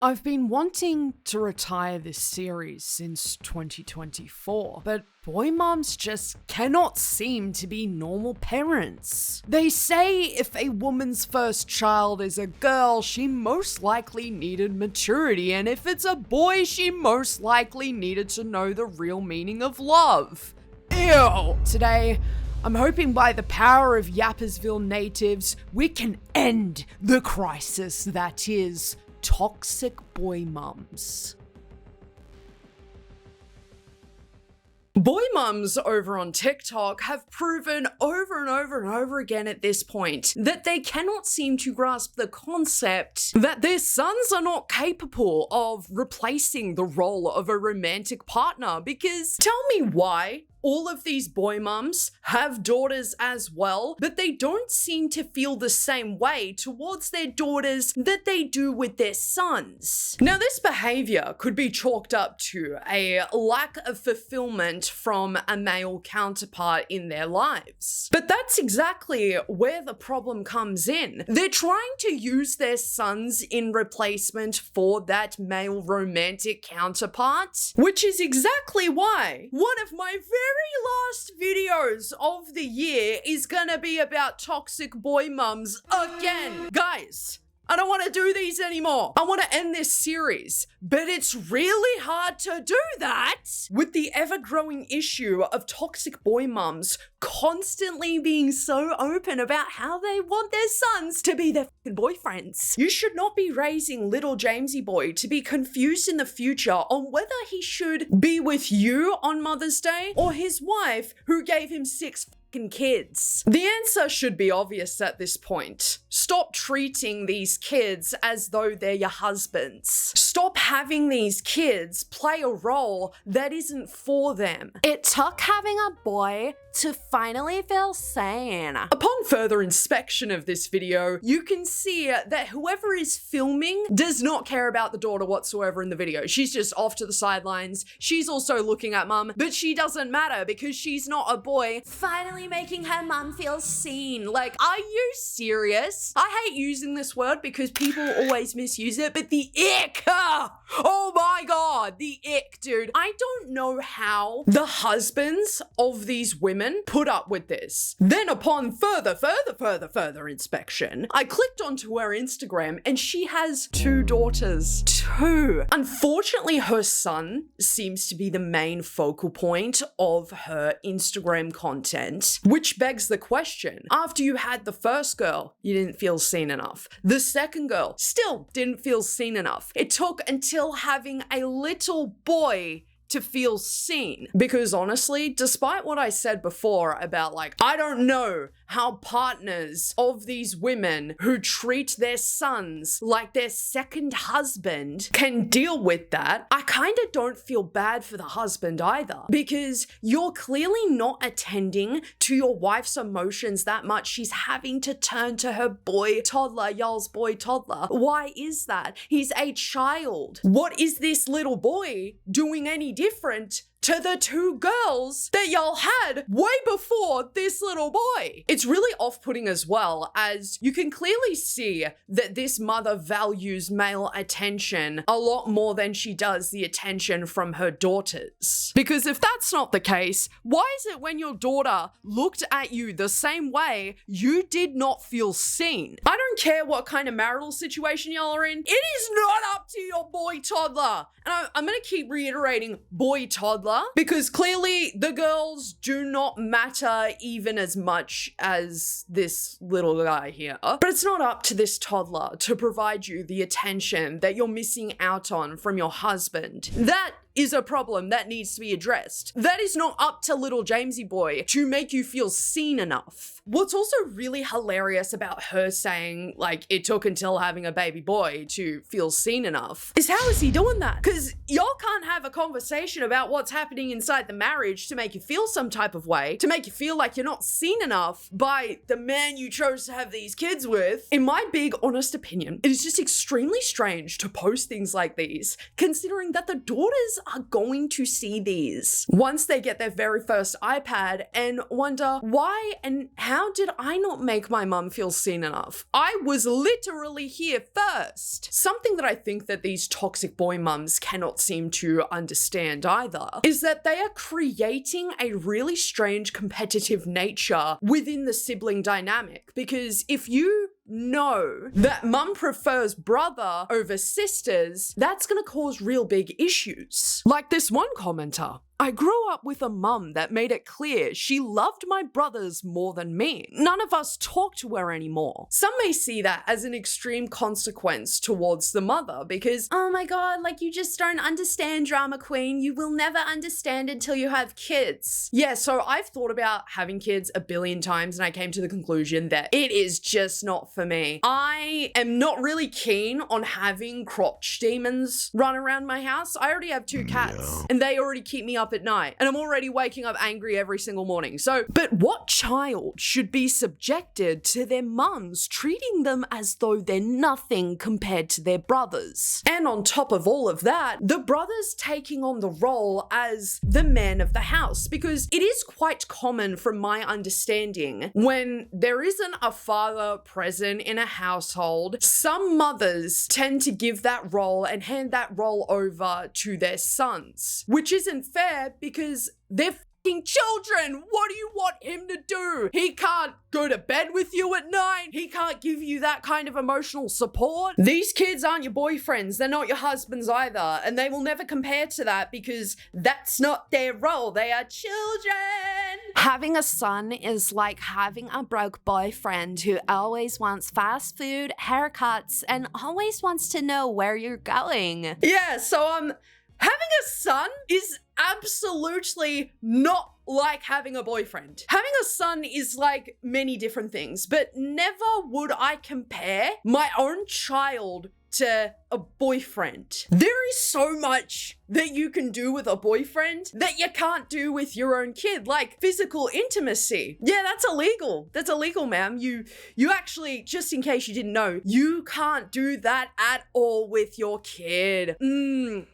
I've been wanting to retire this series since 2024, but boy mums just cannot seem to be normal parents. They say if a woman's first child is a girl, she most likely needed maturity, and if it's a boy, she most likely needed to know the real meaning of love. Ew! Today, I'm hoping by the power of Yappersville natives, we can end the crisis that is toxic boy mums. Boy mums over on TikTok have proven over and over again at this point that they cannot seem to grasp the concept that their sons are not capable of replacing the role of a romantic partner. Because tell me why all of these boy mums have daughters as well, but they don't seem to feel the same way towards their daughters that they do with their sons. Now, this behavior could be chalked up to a lack of fulfillment from a male counterpart in their lives. But that's exactly where the problem comes in. They're trying to use their sons in replacement for that male romantic counterpart, which is exactly why one of my very last videos of the year is gonna be about toxic boy mums again. Guys, I don't want to do these anymore. I want to end this series, but it's really hard to do that with the ever-growing issue of toxic boy mums constantly being so open about how they want their sons to be their fucking boyfriends. You should not be raising little Jamesy boy to be confused in the future on whether he should be with you on Mother's Day or his wife who gave him 6 kids. The answer should be obvious at this point. Stop treating these kids as though they're your husbands. Stop having these kids play a role that isn't for them. It took having a boy to finally feel sane. Upon further inspection of this video, you can see that whoever is filming does not care about the daughter whatsoever in the video. She's just off to the sidelines. She's also looking at mum, but she doesn't matter because she's not a boy. Finally making her mum feel seen. Like, are you serious? I hate using this word because people always misuse it, but the ick! Oh my god, the ick, dude. I don't know how the husbands of these women put up with this. Then upon further inspection, I clicked onto her Instagram and she has 2 daughters. 2. Unfortunately, her son seems to be the main focal point of her Instagram content, which begs the question, after you had the first girl, you didn't feel seen enough. The second girl still didn't feel seen enough. It took until having a little boy to feel seen. Because honestly, despite what I said before about like, I don't know how partners of these women who treat their sons like their second husband can deal with that, I kind of don't feel bad for the husband either. Because you're clearly not attending to your wife's emotions that much. She's having to turn to her boy toddler, y'all's boy toddler. Why is that? He's a child. What is this little boy doing any different to the 2 girls that y'all had way before this little boy? It's really off-putting as well, as you can clearly see that this mother values male attention a lot more than she does the attention from her daughters. Because if that's not the case, why is it when your daughter looked at you the same way, you did not feel seen? I don't care what kind of marital situation y'all are in, it is not up to your boy toddler. And I'm gonna keep reiterating boy toddler, because clearly the girls do not matter even as much as this little guy here. But it's not up to this toddler to provide you the attention that you're missing out on from your husband. That is a problem that needs to be addressed. That is not up to little Jamesy boy to make you feel seen enough. What's also really hilarious about her saying, like, it took until having a baby boy to feel seen enough, is how is he doing that? Because y'all can't have a conversation about what's happening inside the marriage to make you feel some type of way, to make you feel like you're not seen enough by the man you chose to have these kids with. In my big, honest opinion, it is just extremely strange to post things like these, considering that the daughters are going to see these once they get their very first iPad and wonder, why and how did I not make my mum feel seen enough? I was literally here first. Something that I think that these toxic boy mums cannot seem to understand either is that they are creating a really strange competitive nature within the sibling dynamic, because if you know that mum prefers brother over sisters, that's gonna cause real big issues. Like this one commenter, I grew up with a mum that made it clear she loved my brothers more than me. None of us talk to her anymore. Some may see that as an extreme consequence towards the mother because, oh my god, like you just don't understand, drama queen. You will never understand until you have kids. Yeah, so I've thought about having kids a billion times and I came to the conclusion that it is just not for me. I am not really keen on having crotch demons run around my house. I already have 2 cats and they already keep me up at night and I'm already waking up angry every single morning. So, but what child should be subjected to their mums treating them as though they're nothing compared to their brothers? And on top of all of that, the brothers taking on the role as the man of the house, because it is quite common from my understanding when there isn't a father present in a household, some mothers tend to give that role and hand that role over to their sons, which isn't fair because they're fucking children. What do you want him to do? He can't go to bed with you at night. He can't give you that kind of emotional support. These kids aren't your boyfriends. They're not your husbands either. And they will never compare to that because that's not their role. They are children. Having a son is like having a broke boyfriend who always wants fast food, haircuts, and always wants to know where you're going. Yeah, so having a son is absolutely not like having a boyfriend. Having a son is like many different things, but never would I compare my own child to a boyfriend. There is so much that you can do with a boyfriend that you can't do with your own kid, like physical intimacy. Yeah, that's illegal. That's illegal, ma'am. You actually, just in case you didn't know, you can't do that at all with your kid. You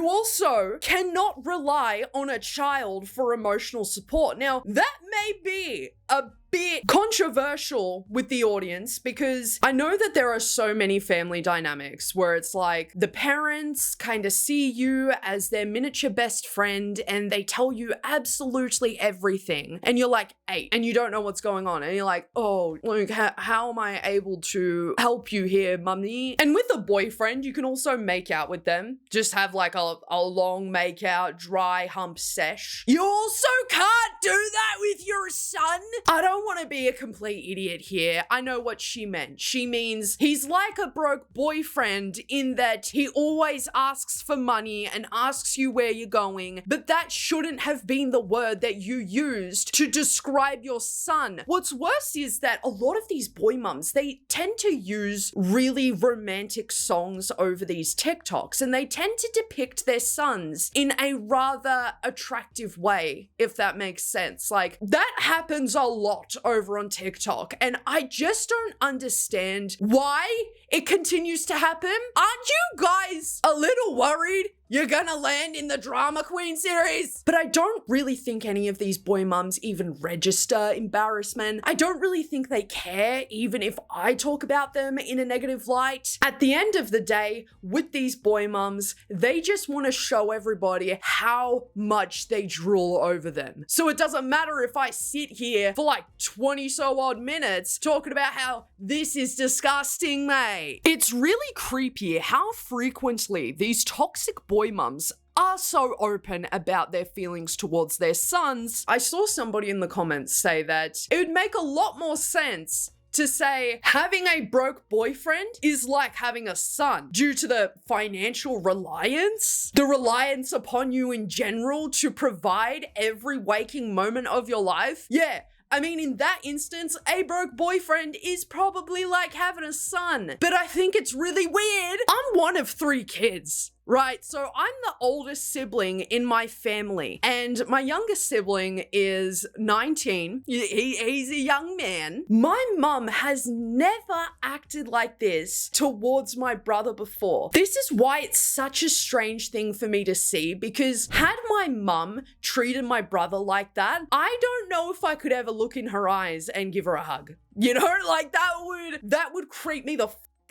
also cannot rely on a child for emotional support. Now, that may be a bit controversial with the audience because I know that there are so many family dynamics where it's like the parents kind of see you as their miniature best friend and they tell you absolutely everything and you're like 8 and you don't know what's going on and you're like, oh, like how am I able to help you here, mummy? And with a boyfriend, you can also make out with them, just have like a long make out, dry hump sesh. You also can't do that with your son. I don't want to be a complete idiot here. I know what she meant. She means he's like a broke boyfriend in that he always asks for money and asks you where you're going, but that shouldn't have been the word that you used to describe your son. What's worse is that a lot of these boy mums, they tend to use really romantic songs over these TikToks and they tend to depict their sons in a rather attractive way, if that makes sense. Like, that happens a lot over on TikTok and I just don't understand why it continues to happen. Aren't you guys a little worried you're gonna land in the Drama Queen series? But I don't really think any of these boy mums even register embarrassment. I don't really think they care, even if I talk about them in a negative light. At the end of the day, with these boy mums, they just want to show everybody how much they drool over them. So it doesn't matter if I sit here for like 20 so odd minutes talking about how this is disgusting, mate. It's really creepy how frequently these toxic boy mums are so open about their feelings towards their sons. I saw somebody in the comments say that it would make a lot more sense to say having a broke boyfriend is like having a son due to the financial reliance, the reliance upon you in general to provide every waking moment of your life. Yeah. I mean, in that instance, a broke boyfriend is probably like having a son. But I think it's really weird. I'm one of 3 kids. Right, so I'm the oldest sibling in my family, and my youngest sibling is 19. He's a young man. My mum has never acted like this towards my brother before. This is why it's such a strange thing for me to see, because had my mum treated my brother like that, I don't know if I could ever look in her eyes and give her a hug. You know, like that would creep me the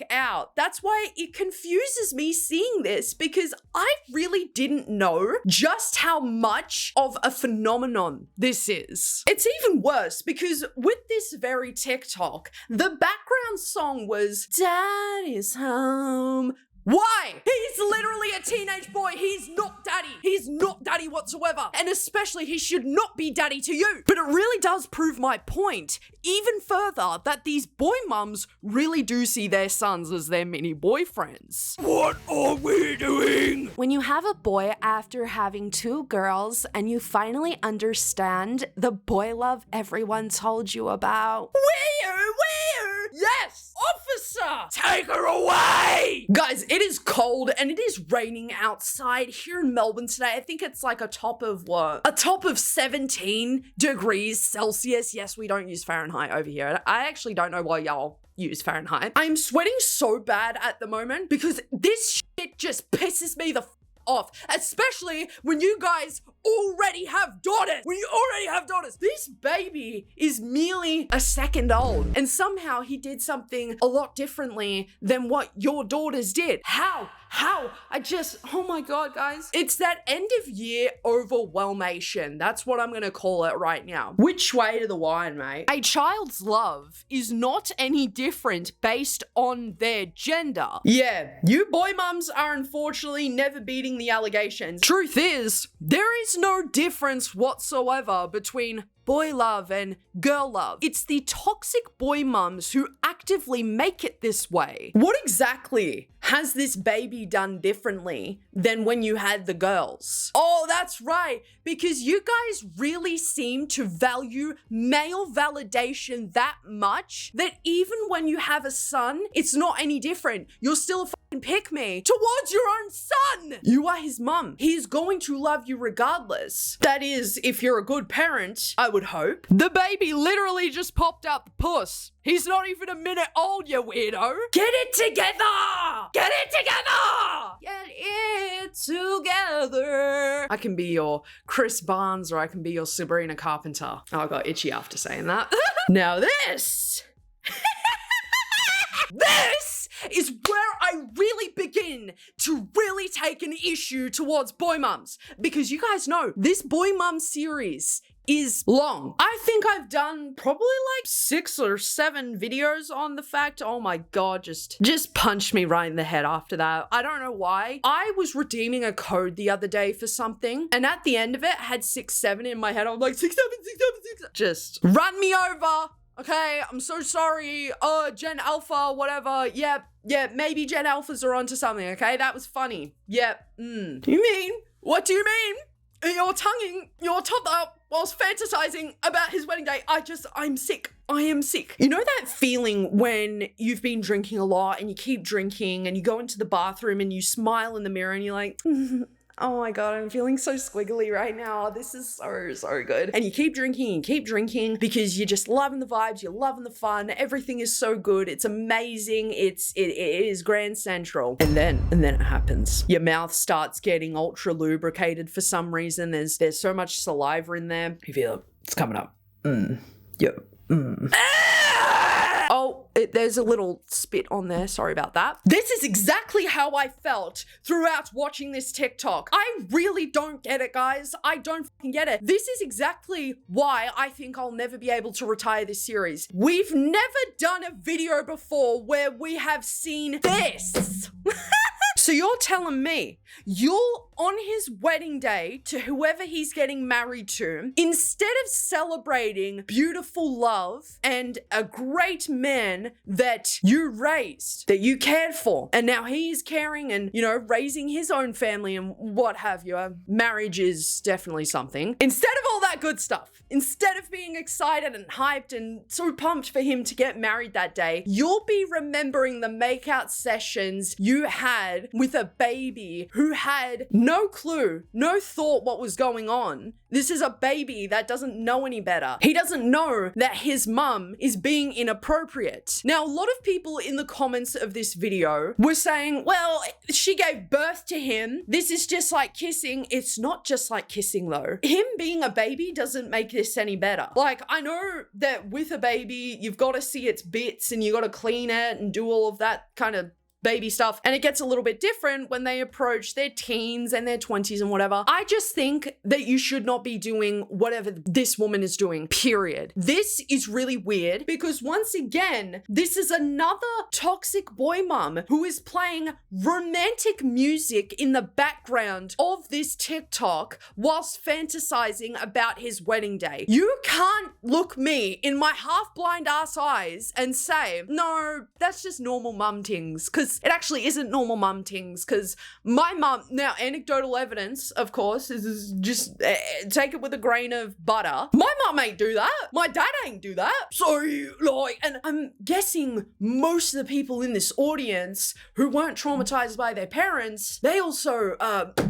out. That's why it confuses me seeing this, because I really didn't know just how much of a phenomenon this is. It's even worse because with this very TikTok, the background song was Daddy's Home. Why? He's literally a teenage boy. He's not daddy. He's not daddy whatsoever. And especially he should not be daddy to you. But it really does prove my point even further that these boy mums really do see their sons as their mini boyfriends. What are we doing? When you have a boy after having 2 girls and you finally understand the boy love everyone told you about. Where? Yes! Officer! Take her away! Guys, it is cold and it is raining outside here in Melbourne today. I think it's like a top of what? A top of 17 degrees Celsius. Yes, we don't use Fahrenheit over here. I actually don't know why y'all use Fahrenheit. I'm sweating so bad at the moment because this shit just pisses me the off, especially when you guys already have daughters. This baby is merely a second old, and somehow he did something a lot differently than what your daughters did. How? Oh my God, guys. It's that end of year overwhelmation. That's what I'm gonna call it right now. Which way to the wine, mate? A child's love is not any different based on their gender. Yeah, you boy mums are unfortunately never beating the allegations. Truth is, there is no difference whatsoever between boy love and girl love. It's the toxic boy mums who actively make it this way. What exactly has this baby done differently than when you had the girls? Oh, that's right, because you guys really seem to value male validation that much that even when you have a son, it's not any different. You're still a fucking pick me towards your own son. You are his mum. He is going to love you regardless. That is, if you're a good parent, I would hope. The baby literally just popped out the puss. He's not even a minute old, you weirdo. Get it together! Get it together! Get it together. I can be your Chris Barnes or I can be your Sabrina Carpenter. Oh, I got itchy after saying that. Now this is where I really begin to really take an issue towards boy mums, because you guys know this boy mum series is long. I think I've done probably like 6 or 7 videos on the fact. Oh my God, just punch me right in the head after that. I don't know why. I was redeeming a code the other day for something, and at the end of it had 67 in my head. I'm like 67. Just run me over. Okay, I'm so sorry. Gen Alpha, whatever. Yeah, maybe Gen Alphas are onto something, okay? That was funny. Yeah, You mean? What do you mean? You're tonguing your toddler whilst fantasizing about his wedding day. I'm sick. I am sick. You know that feeling when you've been drinking a lot and you keep drinking and you go into the bathroom and you smile in the mirror and you're like, oh my God, I'm feeling so squiggly right now. This is so good. And you keep drinking because you're just loving the vibes, you're loving the fun, everything is so good, it's amazing, it is Grand Central. And then it happens. Your mouth starts getting ultra lubricated for some reason. There's so much saliva in there. You feel it. It's coming up. Oh, there's a little spit on there. Sorry about that. This is exactly how I felt throughout watching this TikTok. I really don't get it, guys. I don't fucking get it. This is exactly why I think I'll never be able to retire this series. We've never done a video before where we have seen this. So you're telling me you'll, on his wedding day to whoever he's getting married to, instead of celebrating beautiful love and a great man that you raised, that you cared for, and now he is caring and, you know, raising his own family and what have you. Marriage is definitely something. Instead of all that good stuff, instead of being excited and hyped and so pumped for him to get married that day, you'll be remembering the makeout sessions you had with a baby who had no clue, no thought what was going on. This is a baby that doesn't know any better. He doesn't know that his mum is being inappropriate. Now, a lot of people in the comments of this video were saying, well, she gave birth to him. This is just like kissing. It's not just like kissing though. Him being a baby doesn't make this any better. Like, I know that with a baby, you've got to see its bits and you got to clean it and do all of that kind of baby stuff. And it gets a little bit different when they approach their teens and their 20s and whatever. I just think that you should not be doing whatever this woman is doing, period. This is really weird because once again, this is another toxic boy mum who is playing romantic music in the background of this TikTok whilst fantasizing about his wedding day. You can't look me in my half-blind ass eyes and say, no, that's just normal mum tings, because it actually isn't normal mum tings, because my mum, now anecdotal evidence, of course, is just take it with a grain of butter. My mum ain't do that. My dad ain't do that. So like, and I'm guessing most of the people in this audience who weren't traumatized by their parents, they also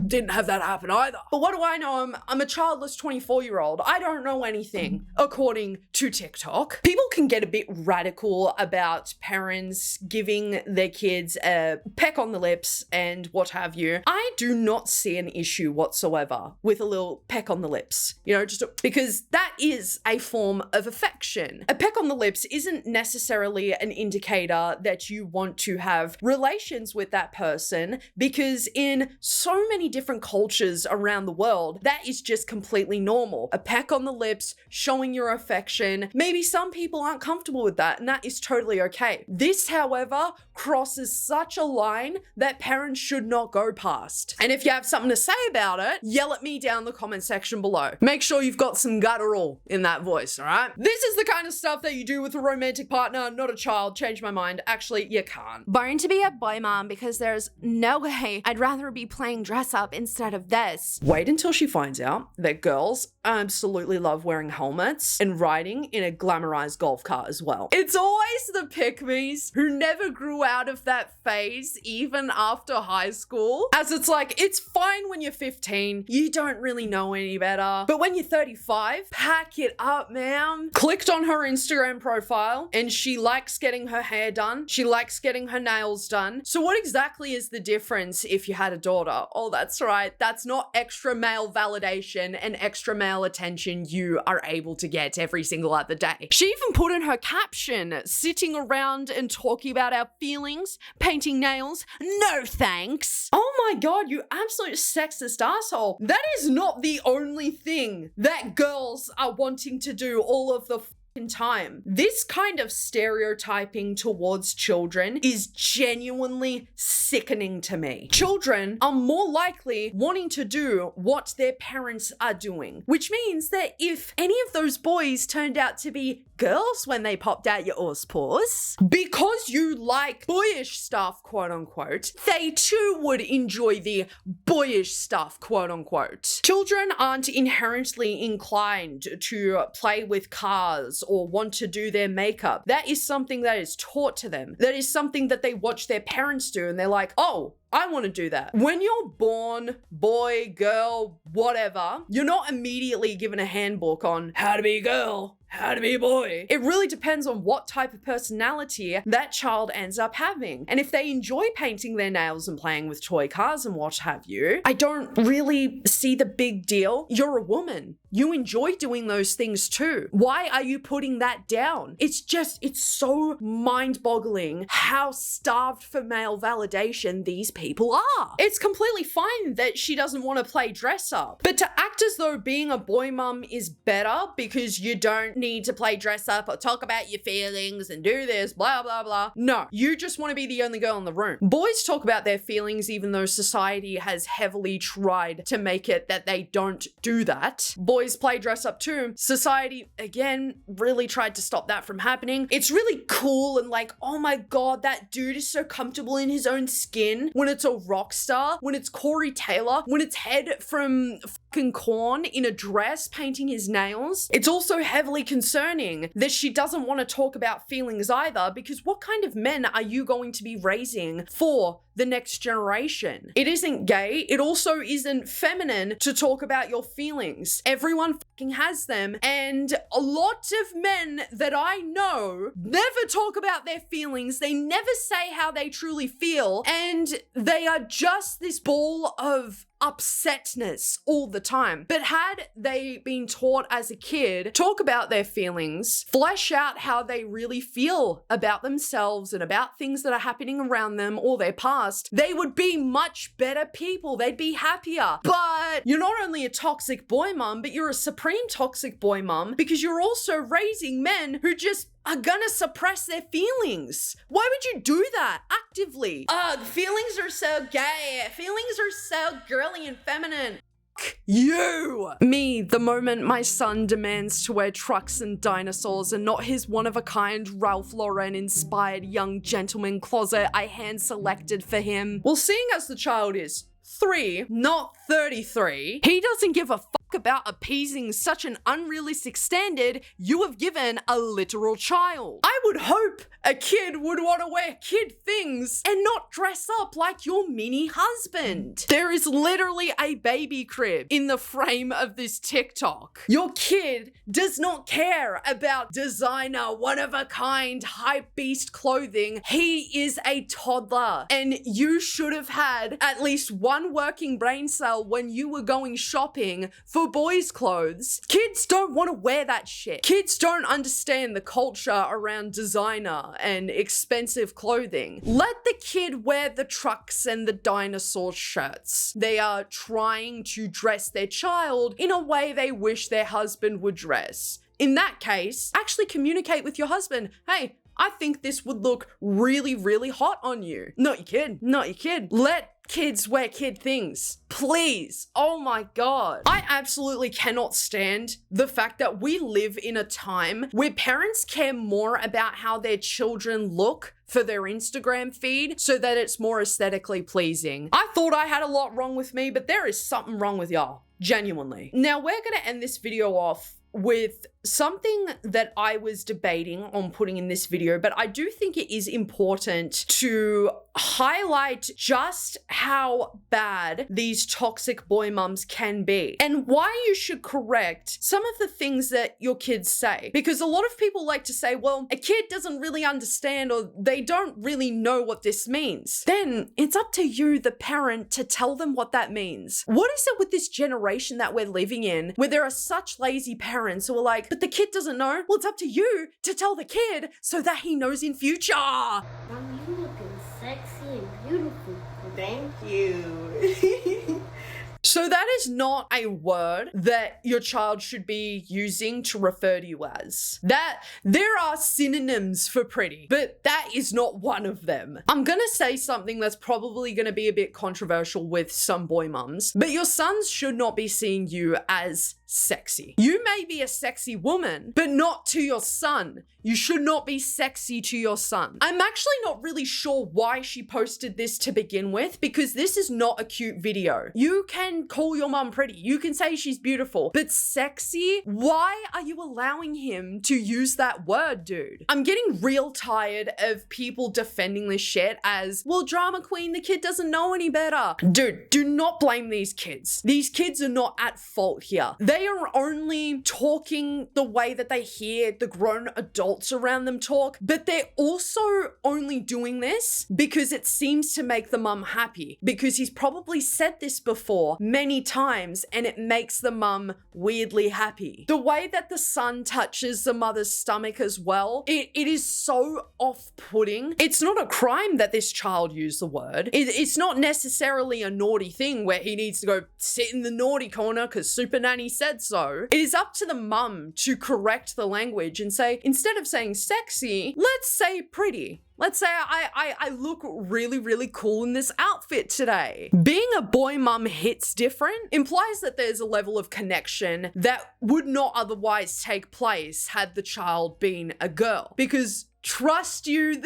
didn't have that happen either. But what do I know? I'm a childless 24-year-old. I don't know anything according to TikTok. People can get a bit radical about parents giving their kids a peck on the lips and what have you. I do not see an issue whatsoever with a little peck on the lips, you know, just because that is a form of affection. A peck on the lips isn't necessarily an indicator that you want to have relations with that person, because in so many different cultures around the world, that is just completely normal. A peck on the lips, showing your affection. Maybe some people aren't comfortable with that, and that is totally okay. This, however, crosses such a line that parents should not go past. And if you have something to say about it, yell at me down in the comment section below. Make sure you've got some guttural in that voice, all right? This is the kind of stuff that you do with a romantic partner, not a child. Change my mind. Actually, you can't. Born to be a boy mom, because there's no way I'd rather be playing dress up instead of this. Wait until she finds out that girls absolutely love wearing helmets and riding in a glamorized golf cart as well. It's always the pick-me's who never grew out of that phase even after high school, as it's like, it's fine when you're 15, you don't really know any better, but when you're 35, pack it up, ma'am. Clicked on her Instagram profile and she likes getting her hair done, she likes getting her nails done. So what exactly is the difference if you had a daughter? Oh, that's right, that's not extra male validation and extra male attention you are able to get every single other day. She even put in her caption, sitting around and talking about our feelings, painting nails, no thanks. Oh my god, you absolute sexist asshole. That is not the only thing that girls are wanting to do all of the time. This kind of stereotyping towards children is genuinely sickening to me. Children are more likely wanting to do what their parents are doing, which means that if any of those boys turned out to be girls when they popped out your pores, because you like boyish stuff, quote unquote, they too would enjoy the boyish stuff, quote unquote. Children aren't inherently inclined to play with cars or want to do their makeup. That is something that is taught to them. That is something that they watch their parents do and they're like, oh, I want to do that. When you're born, boy, girl, whatever, you're not immediately given a handbook on how to be a girl, how to be a boy. It really depends on what type of personality that child ends up having. And if they enjoy painting their nails and playing with toy cars and what have you, I don't really see the big deal. You're a woman. You enjoy doing those things too. Why are you putting that down? It's so mind-boggling how starved for male validation these people are. It's completely fine that she doesn't want to play dress up, but to act as though being a boy mum is better because you don't need to play dress up or talk about your feelings and do this, blah, blah, blah. No, you just want to be the only girl in the room. Boys talk about their feelings even though society has heavily tried to make it that they don't do that. Boys play dress up too. Society, again, really tried to stop that from happening. It's really cool and like, oh my God, that dude is so comfortable in his own skin when it's a rock star, when it's Corey Taylor, when it's Head from fucking Korn in a dress painting his nails. It's also heavily concerning that she doesn't want to talk about feelings either, because what kind of men are you going to be raising for the next generation? It isn't gay. It also isn't feminine to talk about your feelings. Everyone fucking has them. And a lot of men that I know never talk about their feelings. They never say how they truly feel. And they are just this ball of upsetness all the time. But had they been taught as a kid, talk about their feelings, flesh out how they really feel about themselves and about things that are happening around them or their past, they would be much better people. They'd be happier. But you're not only a toxic boy mum, but you're a supreme toxic boy mum, because you're also raising men who just are gonna suppress their feelings. Why would you do that actively? Feelings are so gay. Feelings are so girly and feminine. You! Me, the moment my son demands to wear trucks and dinosaurs and not his one-of-a-kind Ralph Lauren-inspired young gentleman closet I hand-selected for him. Well, seeing as the child is 3, not 33, he doesn't give a fuck about appeasing such an unrealistic standard you have given a literal child. I would hope a kid would want to wear kid things and not dress up like your mini husband. There is literally a baby crib in the frame of this TikTok. Your kid does not care about designer, one-of-a-kind, hype beast clothing. He is a toddler, and you should have had at least one working brain cell when you were going shopping for boys' clothes. Kids don't want to wear that shit. Kids don't understand the culture around designer and expensive clothing. Let the kid wear the trucks and the dinosaur shirts. They are trying to dress their child in a way they wish their husband would dress. In that case, actually communicate with your husband. Hey, I think this would look really, really hot on you. Not your kid. Not your kid. Let kids wear kid things. Please. Oh my God. I absolutely cannot stand the fact that we live in a time where parents care more about how their children look for their Instagram feed so that it's more aesthetically pleasing. I thought I had a lot wrong with me, but there is something wrong with y'all. Genuinely. Now we're gonna end this video off with something that I was debating on putting in this video, but I do think it is important to highlight just how bad these toxic boy mums can be and why you should correct some of the things that your kids say. Because a lot of people like to say, well, a kid doesn't really understand or they don't really know what this means. Then it's up to you, the parent, to tell them what that means. What is it with this generation that we're living in where there are such lazy parents who are like, but the kid doesn't know? Well, it's up to you to tell the kid so that he knows in future. Mom, you looking sexy and beautiful. Thank you. So that is not a word that your child should be using to refer to you as. That there are synonyms for pretty, but that is not one of them. I'm gonna say something that's probably gonna be a bit controversial with some boy mums, but your sons should not be seeing you as sexy. You may be a sexy woman, but not to your son. You should not be sexy to your son. I'm actually not really sure why she posted this to begin with, because this is not a cute video. You can call your mom pretty. You can say she's beautiful, but sexy? Why are you allowing him to use that word, dude? I'm getting real tired of people defending this shit as, well, drama queen, the kid doesn't know any better. Dude, do not blame these kids. These kids are not at fault here. They are only talking the way that they hear the grown adults around them talk, but they're also only doing this because it seems to make the mum happy, because he's probably said this before many times and it makes the mum weirdly happy. The way that the son touches the mother's stomach as well, it is so off-putting. It's not a crime that this child used the word. It's not necessarily a naughty thing where he needs to go sit in the naughty corner because Super Nanny said said so, it is up to the mum to correct the language and say, instead of saying sexy, let's say pretty. Let's say I look really, really cool in this outfit today. Being a boy mum hits different implies that there's a level of connection that would not otherwise take place had the child been a girl. Because trust me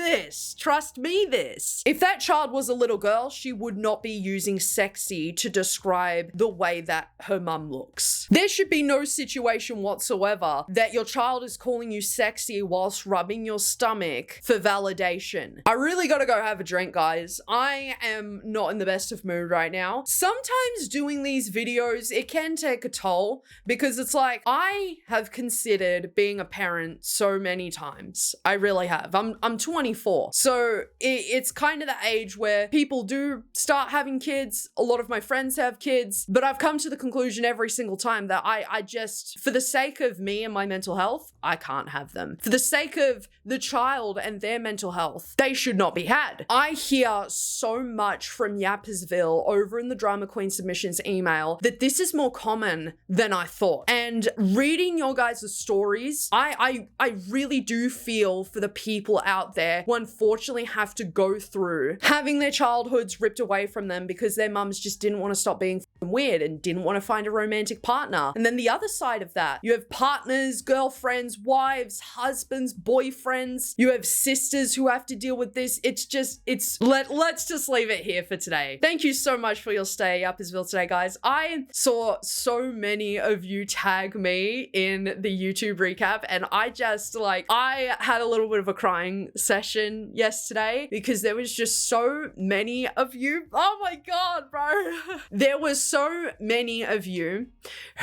this. If that child was a little girl, she would not be using sexy to describe the way that her mum looks. There should be no situation whatsoever that your child is calling you sexy whilst rubbing your stomach for validation. I really gotta go have a drink, guys. I am not in the best of mood right now. Sometimes doing these videos, it can take a toll because it's like, I have considered being a parent so many times. I really have. I'm 24. So it's kind of the age where people do start having kids. A lot of my friends have kids, but I've come to the conclusion every single time that I just, for the sake of me and my mental health, I can't have them. For the sake of the child and their mental health, they should not be had. I hear so much from Yappersville over in the Drama Queen Submissions email that this is more common than I thought. And reading your guys' stories, I really do feel for the people out there who unfortunately have to go through having their childhoods ripped away from them because their mums just didn't want to stop being weird and didn't want to find a romantic partner. And then the other side of that, you have partners, girlfriends, wives, husbands, boyfriends. You have sisters who have to deal with this. Let's just leave it here for today. Thank you so much for your stay at Yappersville today, guys. I saw so many of you tag me in the YouTube recap, and I had a little bit of a crying session yesterday because there was just so many of you. Oh my God, bro. There was so many of you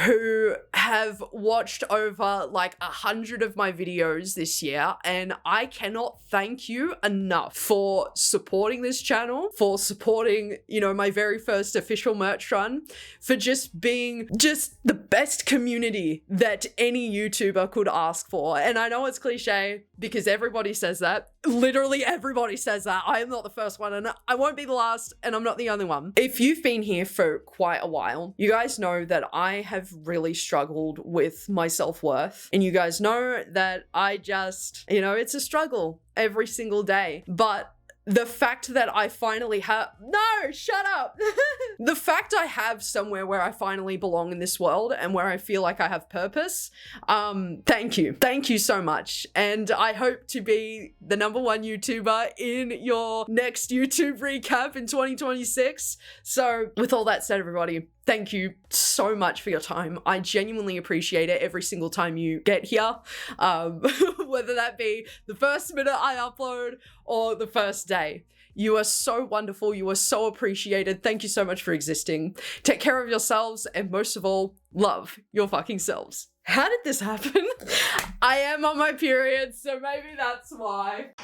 who have watched over like 100 of my videos this year, and I cannot thank you enough for supporting this channel, for supporting, my very first official merch run, for just being the best community that any YouTuber could ask for. And I know it's cliche because everybody says that. Literally everybody says that. I am not the first one, and I won't be the last, and I'm not the only one. If you've been here for quite a while, you guys know that I have really struggled with my self-worth, and you guys know that I just, it's a struggle every single day. But the fact that I finally have— no, shut up. The fact I have somewhere where I finally belong in this world and where I feel like I have purpose, thank you. Thank you so much. And I hope to be the #1 YouTuber in your next YouTube recap in 2026. So with all that said, everybody, thank you so much for your time. I genuinely appreciate it every single time you get here, whether that be the first minute I upload or the first day. You are so wonderful. You are so appreciated. Thank you so much for existing. Take care of yourselves, and most of all, love your fucking selves. How did this happen? I am on my period, so maybe that's why.